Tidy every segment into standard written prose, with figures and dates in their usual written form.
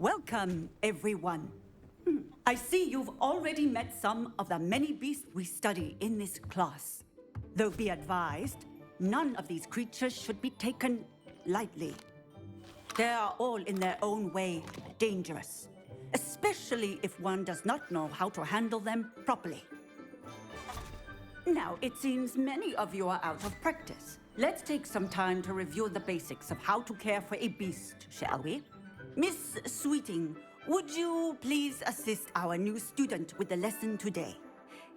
Welcome, everyone. I see you've already met some of the many beasts we study in this class. Though be advised, none of these creatures should be taken lightly. They are all in their own way dangerous, especially if one does not know how to handle them properly. Now, it seems many of you are out of practice. Let's take some time to review the basics of how to care for a beast, shall we? Miss Sweeting, would you please assist our new student with the lesson today?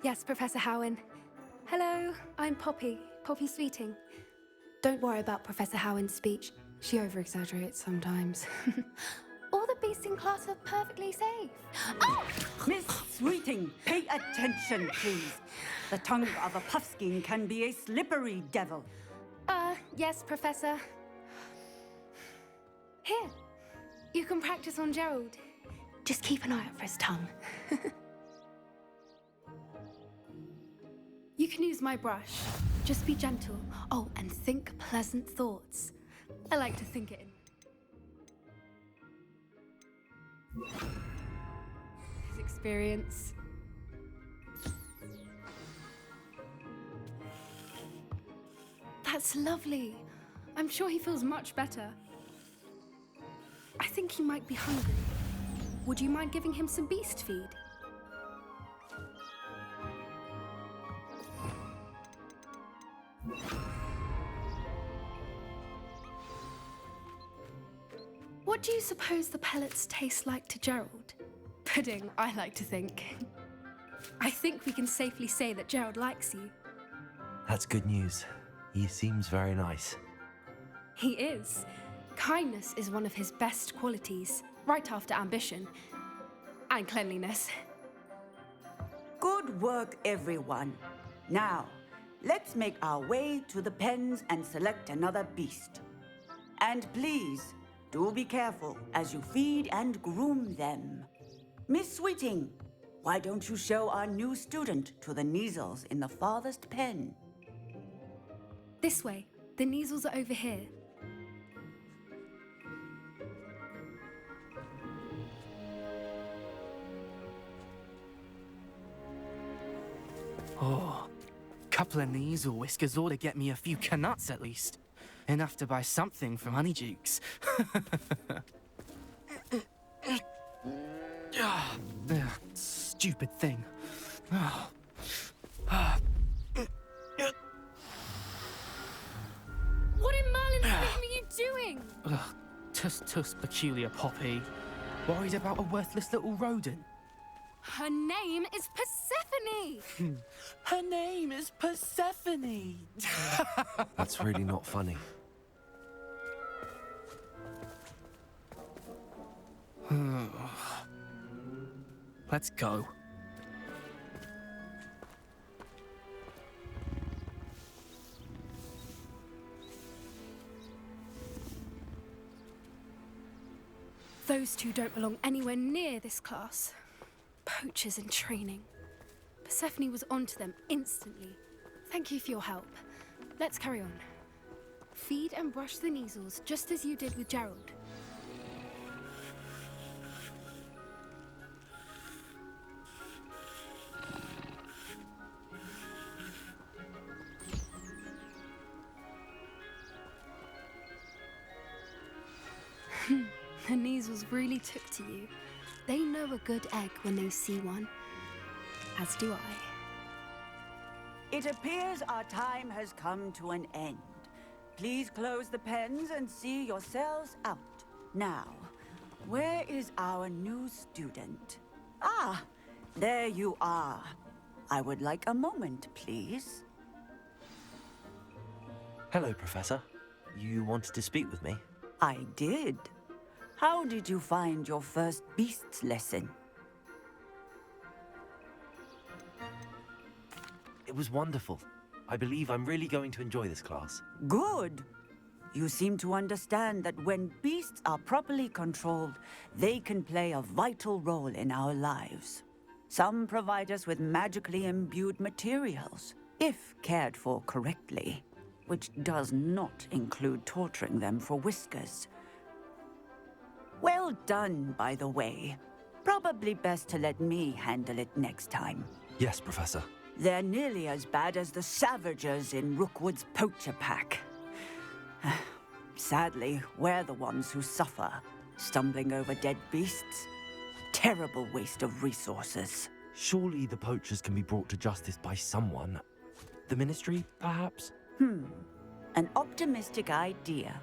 Yes, Professor Howen. Hello, I'm Poppy Sweeting. Don't worry about Professor Howen's speech. She over-exaggerates sometimes. All the beasts in class are perfectly safe. Oh! Miss Sweeting, pay attention, please. The tongue of a puffskein can be a slippery devil. Yes, Professor. Here, you can practice on Gerald. Just keep an eye out for his tongue. You can use my brush. Just be gentle. Oh, and think pleasant thoughts. I like to think it in. His experience. That's lovely. I'm sure he feels much better. I think he might be hungry. Would you mind giving him some beast feed? What do you suppose the pellets taste like to Gerald? Pudding, I like to think. I think we can safely say that Gerald likes you. That's good news. He seems very nice. He is. Kindness is one of his best qualities, right after ambition and cleanliness. Good work, everyone. Now, let's make our way to the pens and select another beast. And please, do be careful as you feed and groom them. Miss Sweeting, why don't you show our new student to the Neasels in the farthest pen? This way. The Neasels are over here. Oh, couple of Neasel whiskers ought to get me a few canuts at least. Enough to buy something from Honeydukes. Stupid thing. What in Merlin's name are you doing? Tuss, peculiar Poppy. Worried about a worthless little rodent. Her name is Persephone! Her name is Persephone! That's really not funny. Let's go. Those two don't belong anywhere near this class. Poachers in training. Persephone was onto them instantly. Thank you for your help. Let's carry on. Feed and brush the Neasels just as you did with Gerald. The Neasels really took to you. They know a good egg when they see one. As do I. It appears our time has come to an end. Please close the pens and see yourselves out. Now, where is our new student? Ah, there you are. I would like a moment, please. Hello, Professor. You wanted to speak with me? I did. How did you find your first beasts lesson? It was wonderful. I believe I'm really going to enjoy this class. Good. You seem to understand that when beasts are properly controlled, they can play a vital role in our lives. Some provide us with magically imbued materials, if cared for correctly, which does not include torturing them for whiskers. Well done, by the way. Probably best to let me handle it next time. Yes, Professor. They're nearly as bad as the Savagers in Rookwood's poacher pack. Sadly, we're the ones who suffer, stumbling over dead beasts. Terrible waste of resources. Surely the poachers can be brought to justice by someone. The Ministry, perhaps? An optimistic idea.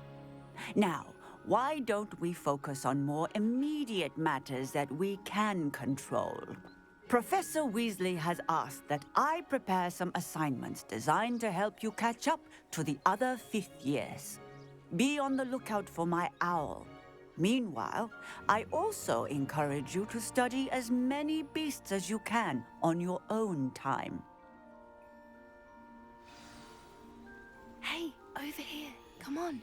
Now, why don't we focus on more immediate matters that we can control? Professor Weasley has asked that I prepare some assignments designed to help you catch up to the other fifth years. Be on the lookout for my owl. Meanwhile, I also encourage you to study as many beasts as you can on your own time. Hey, over here. Come on.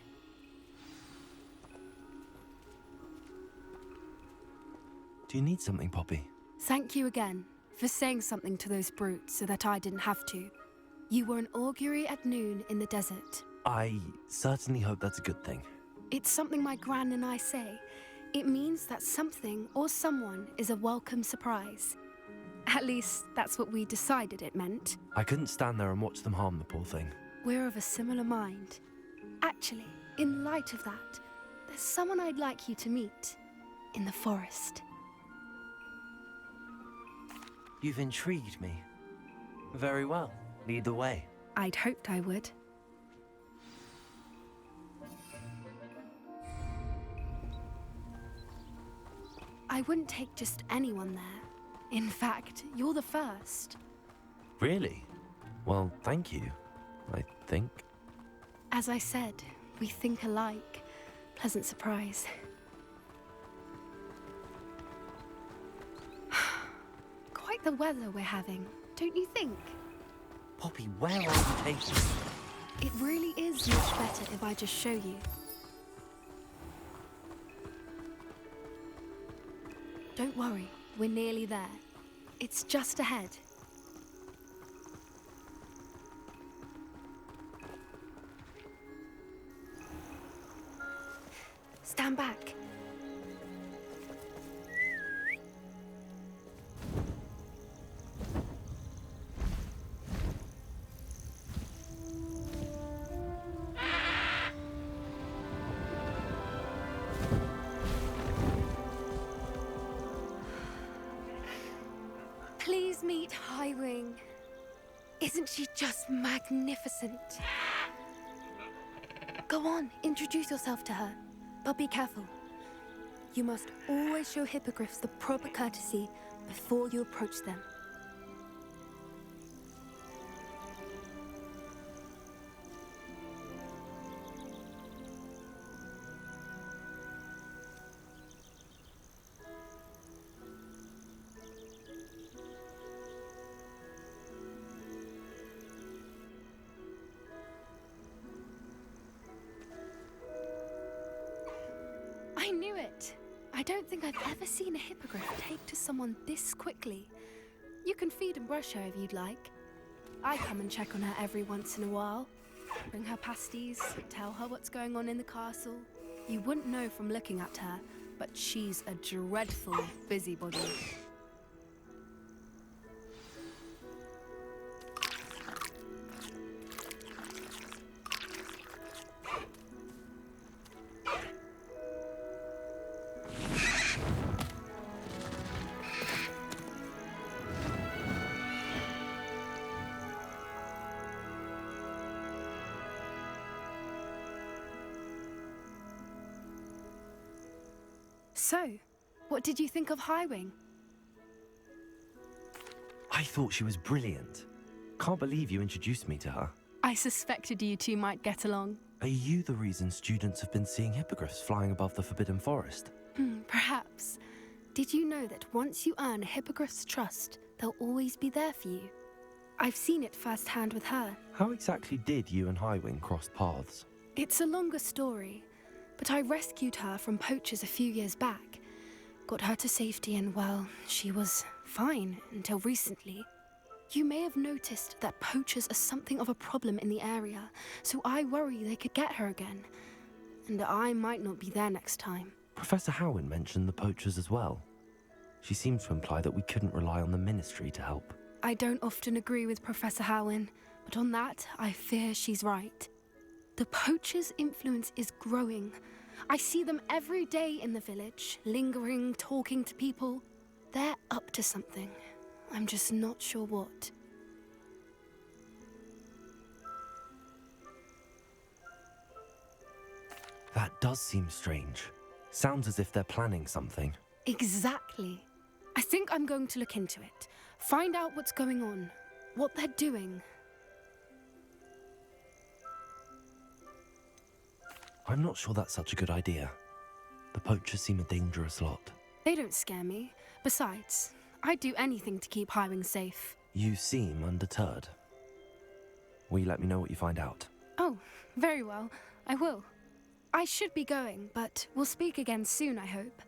Do you need something, Poppy? Thank you again for saying something to those brutes so that I didn't have to. You were an augury at noon in the desert. I certainly hope that's a good thing. It's something my gran and I say. It means that something or someone is a welcome surprise. At least, that's what we decided it meant. I couldn't stand there and watch them harm the poor thing. We're of a similar mind. Actually, in light of that, there's someone I'd like you to meet. In the forest. You've intrigued me. Very well. Lead the way. I'd hoped I would. I wouldn't take just anyone there. In fact, you're the first. Really? Well, thank you, I think. As I said, we think alike. Pleasant surprise. Quite the weather we're having, don't you think? Poppy, where are you taking me? It really is much better if I just show you. Don't worry, we're nearly there. It's just ahead. Stand back. Please meet Highwing. Isn't she just magnificent? Go on, introduce yourself to her. But be careful. You must always show hippogriffs the proper courtesy before you approach them. I knew it! I don't think I've ever seen a hippogriff take to someone this quickly. You can feed and brush her if you'd like. I come and check on her every once in a while. Bring her pasties, tell her what's going on in the castle. You wouldn't know from looking at her, but she's a dreadful busybody. So, what did you think of Highwing? I thought she was brilliant. Can't believe you introduced me to her. I suspected you two might get along. Are you the reason students have been seeing hippogriffs flying above the Forbidden Forest? Perhaps. Did you know that once you earn a hippogriff's trust, they'll always be there for you? I've seen it firsthand with her. How exactly did you and Highwing cross paths? It's a longer story, but I rescued her from poachers a few years back. Got her to safety and, well, she was fine until recently. You may have noticed that poachers are something of a problem in the area, so I worry they could get her again. And I might not be there next time. Professor Howin mentioned the poachers as well. She seemed to imply that we couldn't rely on the Ministry to help. I don't often agree with Professor Howin, but on that, I fear she's right. The poachers' influence is growing. I see them every day in the village, lingering, talking to people. They're up to something. I'm just not sure what. That does seem strange. Sounds as if they're planning something. Exactly. I think I'm going to look into it. Find out what's going on, what they're doing. I'm not sure that's such a good idea. The poachers seem a dangerous lot. They don't scare me. Besides, I'd do anything to keep Highwing safe. You seem undeterred. Will you let me know what you find out? Oh, very well. I will. I should be going, but we'll speak again soon, I hope.